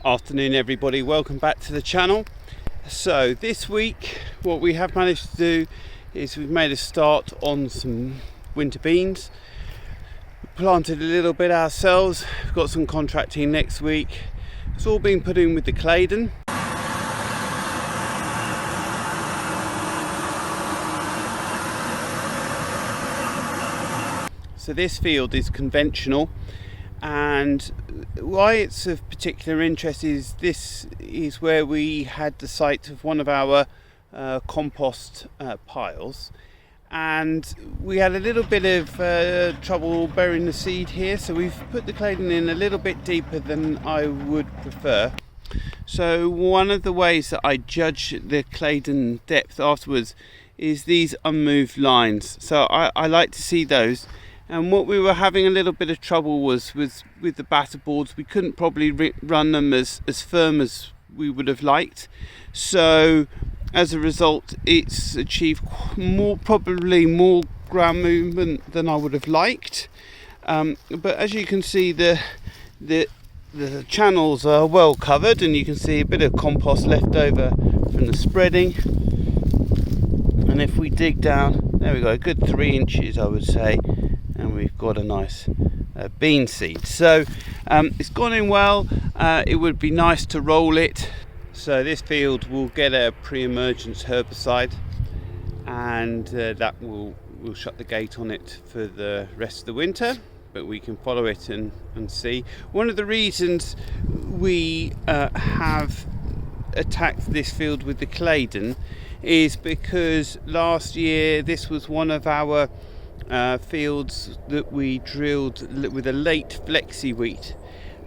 Afternoon everybody, welcome back to the channel. So this week what we have managed to do is we've made a start on some winter beans. We planted a little bit ourselves, we've got some contracting next week. It's all been put in with the Claydon. So this field is conventional, and why it's of particular interest is this is where we had the site of one of our compost piles, and we had a little bit of trouble burying the seed here, so we've put the Claydon in a little bit deeper than I would prefer. So one of the ways that I judge the Claydon depth afterwards is these unmoved lines, so I like to see those. And what we were having a little bit of trouble was with the batter boards. We couldn't probably run them as firm as we would have liked. So as a result, it's achieved probably more ground movement than I would have liked. But as you can see, the channels are well covered, and you can see a bit of compost left over from the spreading. And if we dig down, there we go, a good 3 inches I would say, and we've got a nice bean seed. So it's gone in well. It would be nice to roll it. So this field will get a pre-emergence herbicide, and that will shut the gate on it for the rest of the winter, but we can follow it and see. One of the reasons we have attacked this field with the Claydon is because last year this was one of our fields that we drilled with a late flexi wheat,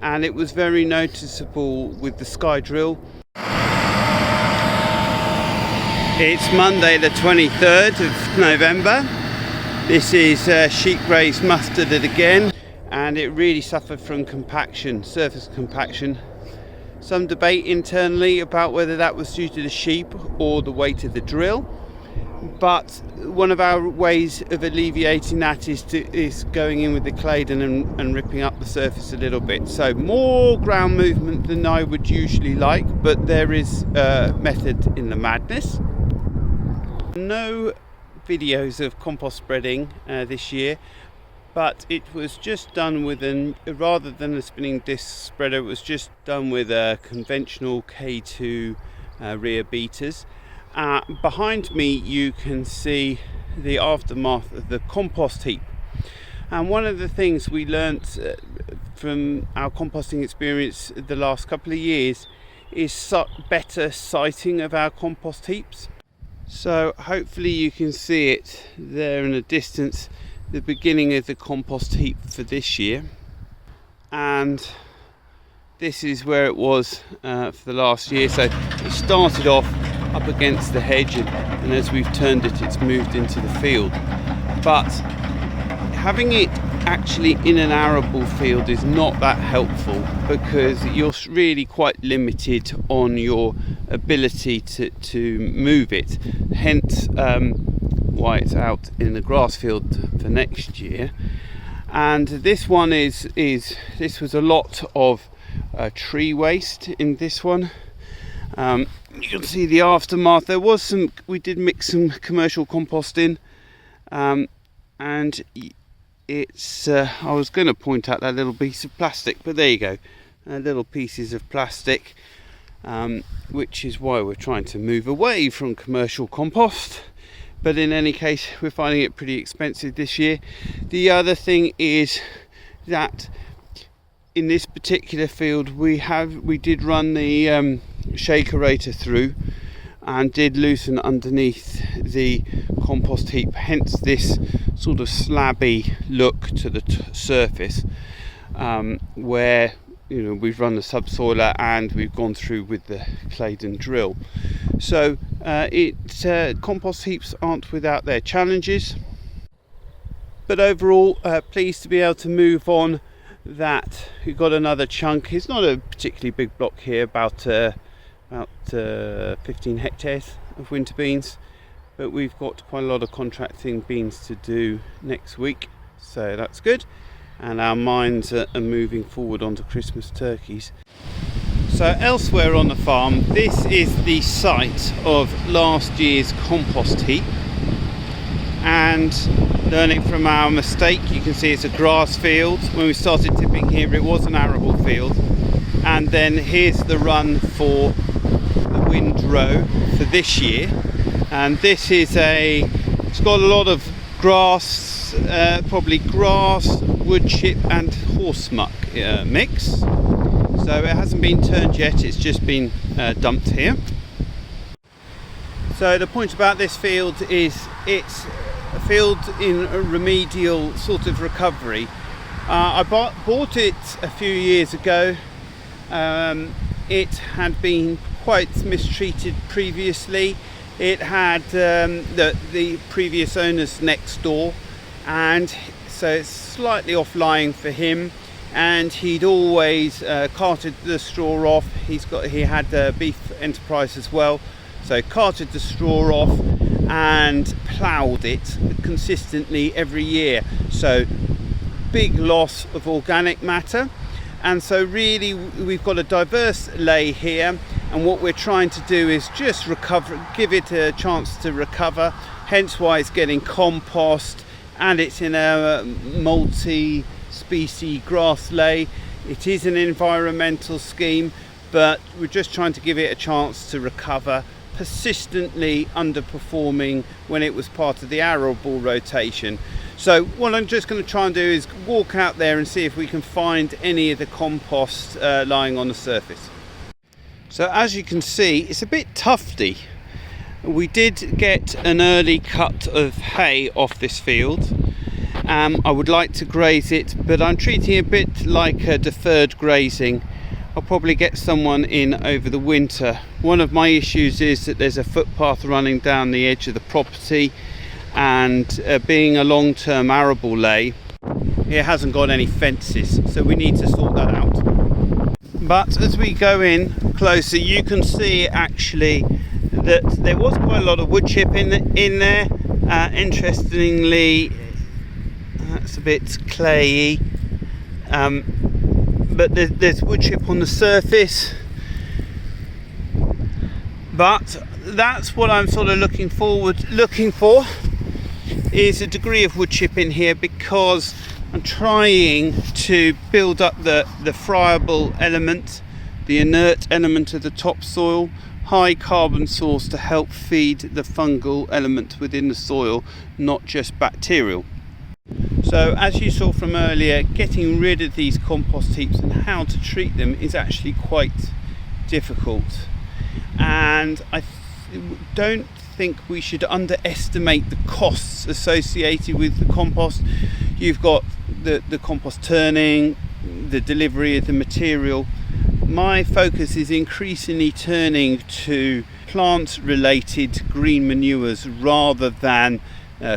and it was very noticeable with the sky drill. It's Monday the 23rd of November. This is sheep grazed mustard again, and it really suffered from compaction, surface compaction. Some debate internally about whether that was due to the sheep or the weight of the drill. But one of our ways of alleviating that is going in with the Claydon and ripping up the surface a little bit. So more ground movement than I would usually like, but there is a method in the madness. No videos of compost spreading this year, but it was just done with rather than a spinning disc spreader, it was just done with a conventional K2 rear beaters. Behind me you can see the aftermath of the compost heap, and one of the things we learnt from our composting experience the last couple of years is better siting of our compost heaps. So hopefully you can see it there in the distance, the beginning of the compost heap for this year, and this is where it was for the last year. So it started off up against the hedge, and as we've turned it, it's moved into the field. But having it actually in an arable field is not that helpful, because you're really quite limited on your ability to move it. Hence why it's out in the grass field for next year. And this one this was a lot of tree waste in this one. You can see the aftermath. There was we did mix some commercial compost in, and it's I was going to point out that little piece of plastic, but there you go, little pieces of plastic, which is why we're trying to move away from commercial compost. But in any case, we're finding it pretty expensive this year. The other thing is that in this particular field we did run the shakerator through and did loosen underneath the compost heap, hence this sort of slabby look to the surface, where we've run the subsoiler and we've gone through with the Claydon drill. So compost heaps aren't without their challenges, but overall pleased to be able to move on. That we've got another chunk. It's not a particularly big block here, about 15 hectares of winter beans, but we've got quite a lot of contracting beans to do next week, so that's good. And our minds are moving forward onto Christmas turkeys. So So elsewhere on the farm, this is the site of last year's compost heap, and learning from our mistake, you can see it's a grass field. When we started tipping here, it was an arable field, and then here's the run for the windrow for this year. And this is it's got a lot of grass, probably grass, wood chip and horse muck mix. So it hasn't been turned yet, it's just been dumped here. So the point about this field is it's a field in a remedial sort of recovery. I bought it a few years ago. It had been quite mistreated previously. It had the previous owners next door, and so it's slightly off-lying for him, and he'd always carted the straw off. He had beef enterprise as well, so carted the straw off and ploughed it consistently every year. So big loss of organic matter. And so really we've got a diverse lay here, and what we're trying to do is just give it a chance to recover, hence why it's getting compost, and it's in a multi-species grass lay. It is an environmental scheme, but we're just trying to give it a chance to recover, persistently underperforming when it was part of the arable rotation. So what I'm just going to try and do is walk out there and see if we can find any of the compost lying on the surface. So as you can see, it's a bit tufty. We did get an early cut of hay off this field. I would like to graze it, but I'm treating it a bit like a deferred grazing. I'll probably get someone in over the winter. One of my issues is that there's a footpath running down the edge of the property, and being a long-term arable lay, it hasn't got any fences, so we need to sort that out. But as we go in closer, you can see actually that there was quite a lot of wood chip in there. Interestingly, that's a bit clayey, but there's wood chip on the surface. But that's what I'm sort of looking for, is a degree of wood chip in here, because I'm trying to build up the friable element, the inert element of the topsoil, high carbon source to help feed the fungal element within the soil, not just bacterial. So as you saw from earlier, getting rid of these compost heaps and how to treat them is actually quite difficult, and I don't think we should underestimate the costs associated with the compost. You've got the compost turning, the delivery of the material. My focus is increasingly turning to plant related green manures rather than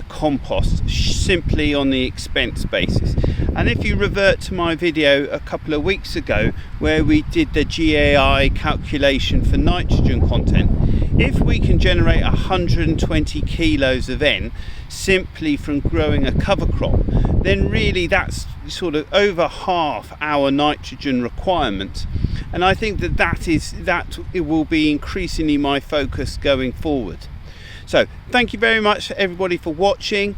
compost, simply on the expense basis. And if you revert to my video a couple of weeks ago where we did the GAI calculation for nitrogen content, if we can generate 120 kilos of N simply from growing a cover crop, then really that's sort of over half our nitrogen requirement. And I think that it will be increasingly my focus going forward. So thank you very much everybody for watching.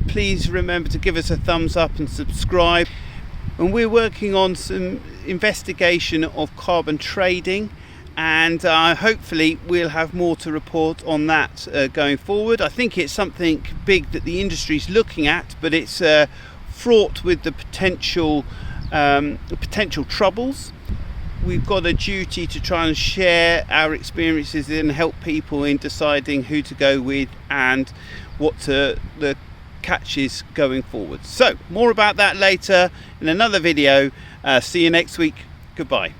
Please remember to give us a thumbs up and subscribe. And we're working on some investigation of carbon trading, and hopefully we'll have more to report on that going forward. I think it's something big that the industry is looking at, but it's fraught with the potential troubles. We've got a duty to try and share our experiences and help people in deciding who to go with and what the catch is going forward. So more about that later in another video. See you next week. Goodbye.